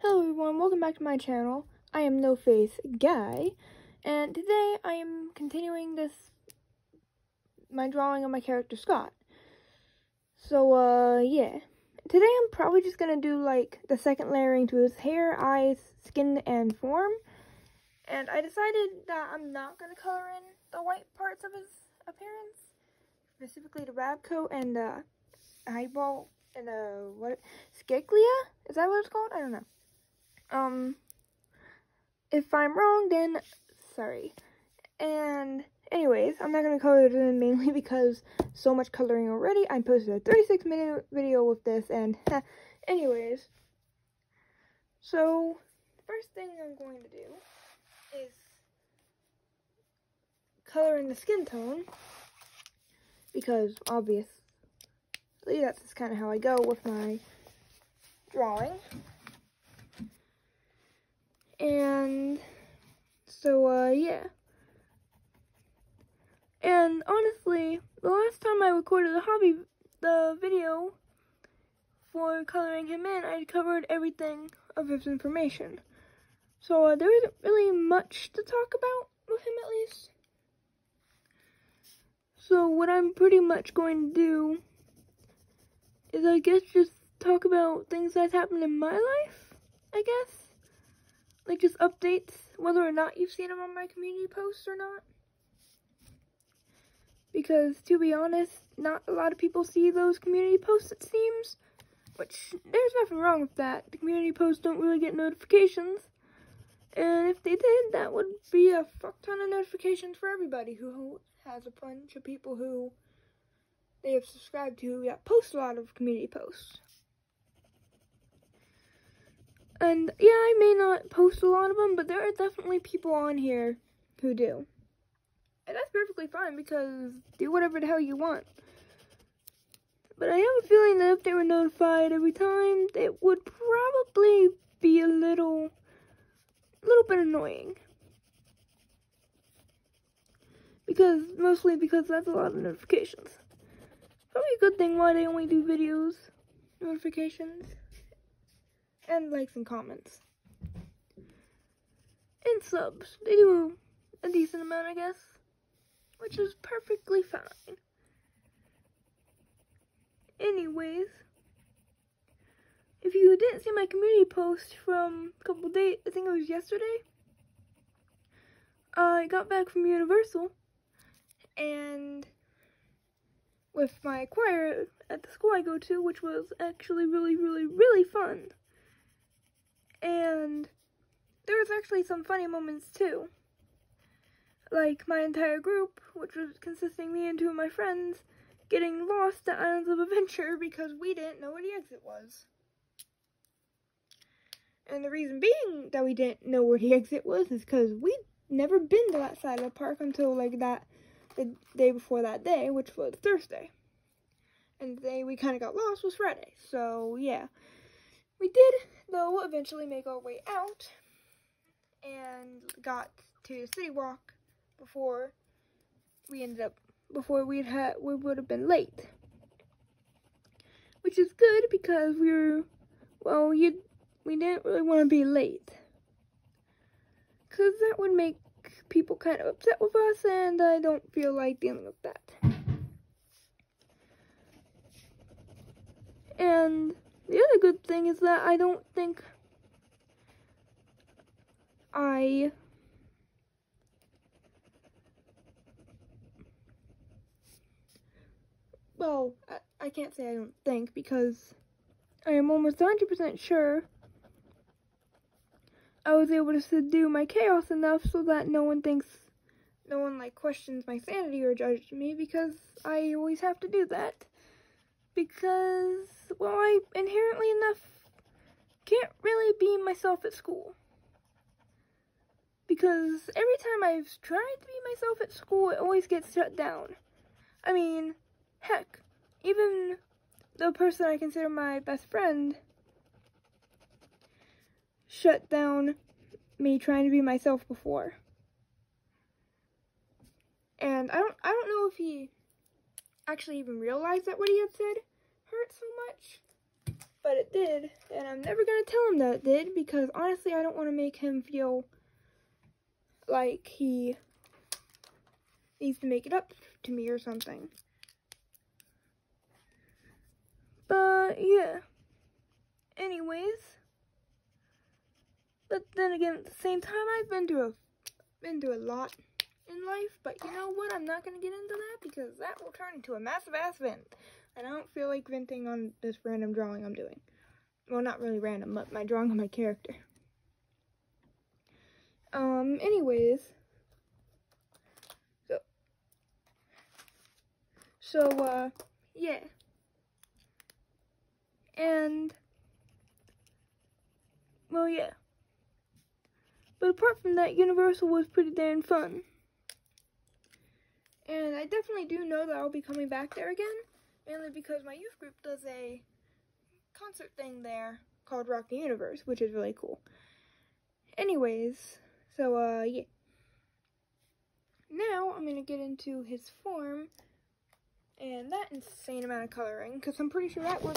Hello everyone, welcome back to my channel. I am No Face Guy, and today I am continuing my drawing of my character Scott. So, yeah. Today I'm probably just gonna do, like, the second layering to his hair, eyes, skin, and form. And I decided that I'm not gonna color in the white parts of his appearance, specifically the lab coat and the eyeball and scaglia? Is that what it's called? I don't know. If I'm wrong, then sorry. And anyways, I'm not going to color it in mainly because so much coloring already. I posted a 36-minute video with this, and anyways. So, first thing I'm going to do is color in the skin tone, because obviously that's just kind of how I go with my drawing. And so, yeah. And honestly, the last time I recorded the video for coloring him in, I covered everything of his information. So, there isn't really much to talk about with him, at least. So, what I'm pretty much going to do is, I guess, just talk about things that's happened in my life, I guess. Like, just updates, whether or not you've seen them on my community posts or not. Because, to be honest, not a lot of people see those community posts, it seems. Which, there's nothing wrong with that. The community posts don't really get notifications. And if they did, that would be a fuck ton of notifications for everybody who has a bunch of people who they have subscribed to that post a lot of community posts. And, yeah, I may not post a lot of them, but there are definitely people on here who do. And that's perfectly fine, because do whatever the hell you want. But I have a feeling that if they were notified every time, it would probably be a little bit annoying. Mostly because that's a lot of notifications. Probably a good thing why they only do videos, notifications, and likes and comments. And subs. They do a decent amount, I guess. Which is perfectly fine. Anyways, if you didn't see my community post from a couple days, I think it was yesterday, I got back from Universal, and with my choir at the school I go to, which was actually really fun. And there was actually some funny moments too. Like my entire group, which was consisting of me and two of my friends, getting lost at Islands of Adventure because we didn't know where the exit was. And the reason being that we didn't know where the exit was is because we'd never been to that side of the park until like the day before that day, which was Thursday. And the day we kind of got lost was Friday. So yeah, we did though eventually make our way out and got to the City Walk before we would have been late. Which is good because we didn't really want to be late. Because that would make people kind of upset with us, and I don't feel like dealing with that. And the other good thing is that I don't think I can't say I don't think, because I am almost 100% sure I was able to subdue my chaos enough so that no one questions my sanity or judges me, because I always have to do that. Because, well, I inherently enough can't really be myself at school. Because every time I've tried to be myself at school, it always gets shut down. I mean, heck, even the person I consider my best friend shut down me trying to be myself before. And I don't know if he actually even realized that what he had said hurt so much. but it did, and I'm never gonna tell him that it did, because honestly I don't want to make him feel like he needs to make it up to me or something. But yeah, anyways, but then again, at the same time, I've been through a lot in life, but you know what, I'm not going to get into that, because that will turn into a massive ass vent, and I don't feel like venting on this random drawing I'm doing. Well, not really random, but my drawing of my character. Anyways, so yeah, and, well, yeah, but apart from that, Universal was pretty darn fun. And I definitely do know that I'll be coming back there again, mainly because my youth group does a concert thing there called Rock the Universe, which is really cool. Anyways, so, yeah. Now, I'm going to get into his form and that insane amount of coloring, because I'm pretty sure that was,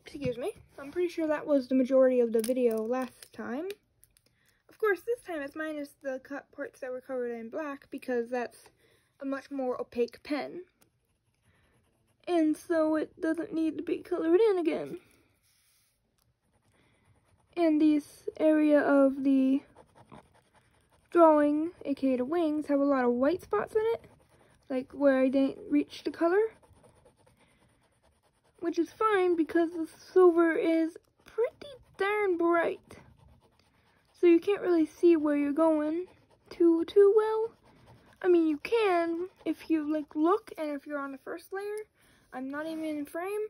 excuse me, I'm pretty sure that was the majority of the video last time. Of course, this time it's minus the cut parts that were covered in black, because that's a much more opaque pen. And so it doesn't need to be colored in again. And this area of the drawing, aka the wings, have a lot of white spots in it, like where I didn't reach the color. Which is fine, because the silver is pretty darn bright. So you can't really see where you're going too well. I mean, you can if you like look, and if you're on the first layer. I'm not even in frame.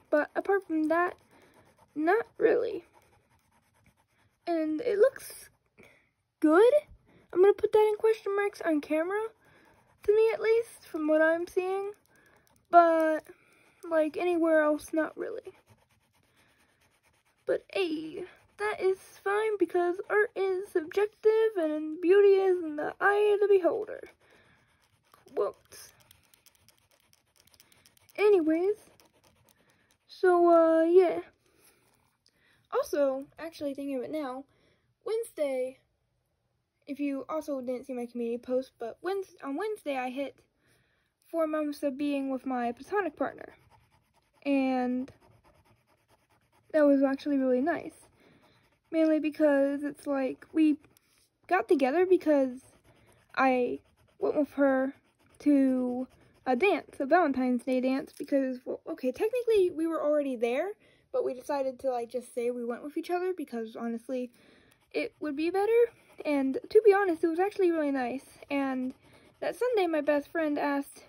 But apart from that, not really. And it looks good. I'm gonna put that in question marks on camera, to me at least, from what I'm seeing. But like anywhere else, not really. But hey, that is fine, because art is subjective and beauty is in the eye of the beholder. Quotes. Anyways, so, yeah. Also, actually thinking of it now, Wednesday, if you also didn't see my community post, but on Wednesday I hit 4 months of being with my platonic partner. And that was actually really nice. Mainly because it's like, we got together because I went with her to a dance, a Valentine's Day dance, because, well, okay, technically we were already there, but we decided to, like, just say we went with each other, because, honestly, it would be better, and to be honest, it was actually really nice. And that Sunday, my best friend asked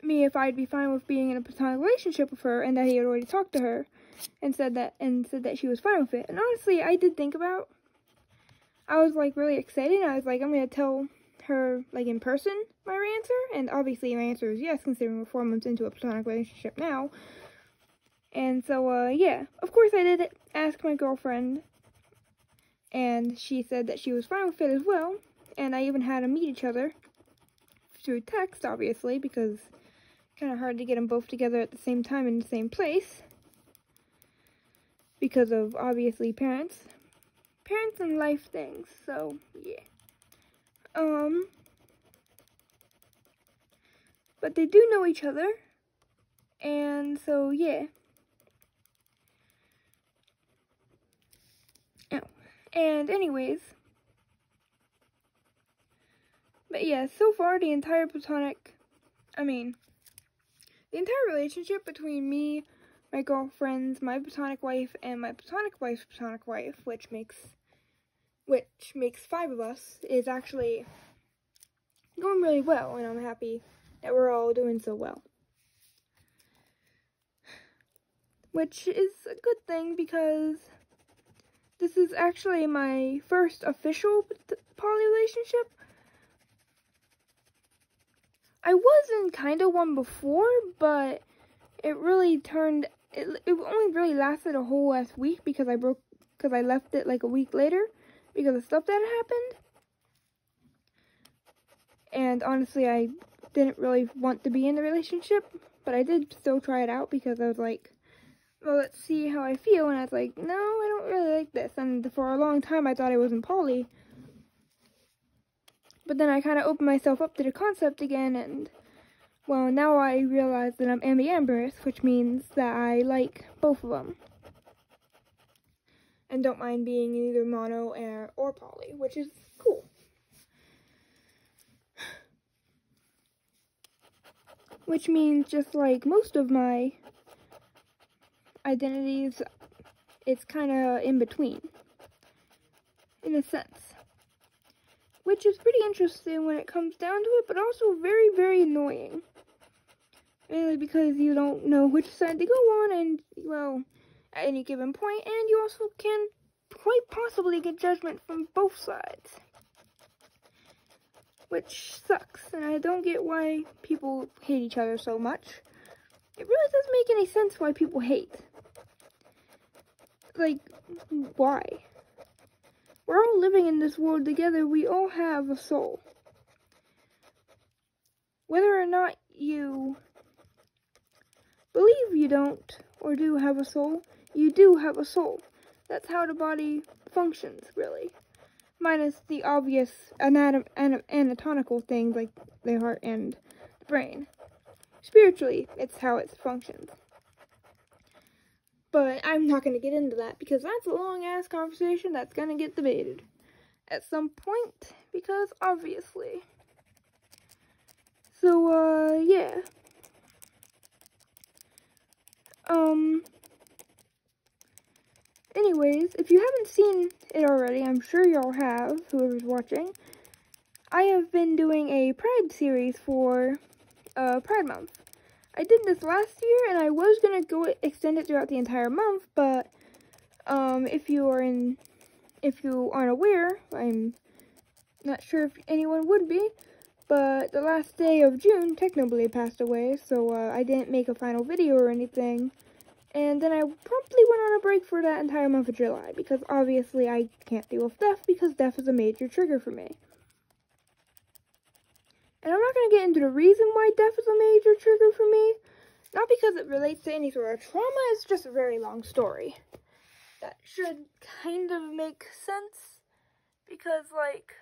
me if I'd be fine with being in a platonic relationship with her, and that he had already talked to her, and said that she was fine with it. And honestly, I did think about, I was, like, really excited, and I was like, I'm gonna tell her, like, in person, my answer, and obviously my answer is yes, considering we're 4 months into a platonic relationship now. And so, yeah, of course I did ask my girlfriend, and she said that she was fine with it as well, and I even had them meet each other through text, obviously, because it's kind of hard to get them both together at the same time in the same place, because of, obviously, parents and life things, so, yeah. But they do know each other, and so, yeah. Oh, and anyways, but yeah, so far the entire relationship between me, my girlfriends, my platonic wife, and my platonic wife's platonic wife, which makes 5 of us, is actually going really well, and I'm happy that we're all doing so well. Which is a good thing, because this is actually my first official poly relationship. I was in kind of one before, but it really it only really lasted a whole last week, because I left it like a week later because of stuff that had happened. And honestly, I didn't really want to be in the relationship but I did still try it out because I was like, well, let's see how I feel, and I was like, no, I don't really like this, and for a long time I thought I wasn't poly, but then I kind of opened myself up to the concept again, and, well, now I realize that I'm ambiamorous, which means that I like both of them, and don't mind being either mono or poly, which is cool. Which means, just like most of my identities, it's kind of in between, in a sense. Which is pretty interesting when it comes down to it, but also very, very annoying. Mainly because you don't know which side to go on, and, well, at any given point, and you also can quite possibly get judgment from both sides. Which sucks, and I don't get why people hate each other so much. It really doesn't make any sense why people hate. Like, why? We're all living in this world together. We all have a soul. Whether or not you believe you don't or do have a soul, you do have a soul. That's how the body functions, really. Minus the obvious anatomical things like the heart and the brain. Spiritually, it's how it functions. But I'm not going to get into that because that's a long-ass conversation that's going to get debated at some point, because obviously. So, yeah. Anyways, if you haven't seen it already, I'm sure y'all have, whoever's watching, I have been doing a Pride series for Pride Month. I did this last year, and I was gonna go extend it throughout the entire month, but if you aren't aware, I'm not sure if anyone would be, but the last day of June, Technoblade passed away, so I didn't make a final video or anything, and then I promptly went on a break for that entire month of July, because obviously I can't deal with death, because death is a major trigger for me. And I'm not going to get into the reason why death is a major trigger for me. Not because it relates to any sort of trauma, it's just a very long story. That should kind of make sense. Because, like,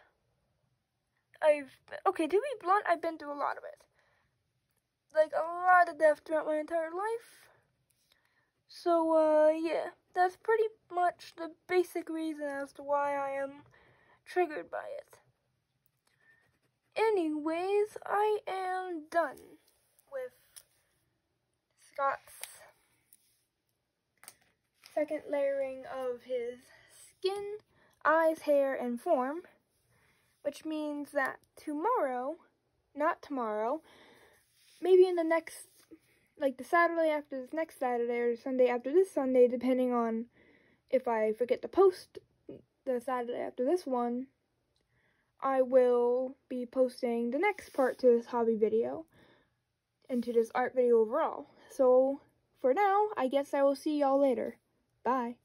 okay, to be blunt, I've been through a lot of it. Like, a lot of death throughout my entire life. So, yeah, that's pretty much the basic reason as to why I am triggered by it. Anyways, I am done with Scott's second layering of his skin, eyes, hair, and form, which means that not tomorrow, maybe in the next, like the Saturday after this next Saturday, or Sunday after this Sunday, depending on if I forget to post the Saturday after this one, I will be posting the next part to this hobby video, and to this art video overall. So, for now, I guess I will see y'all later. Bye.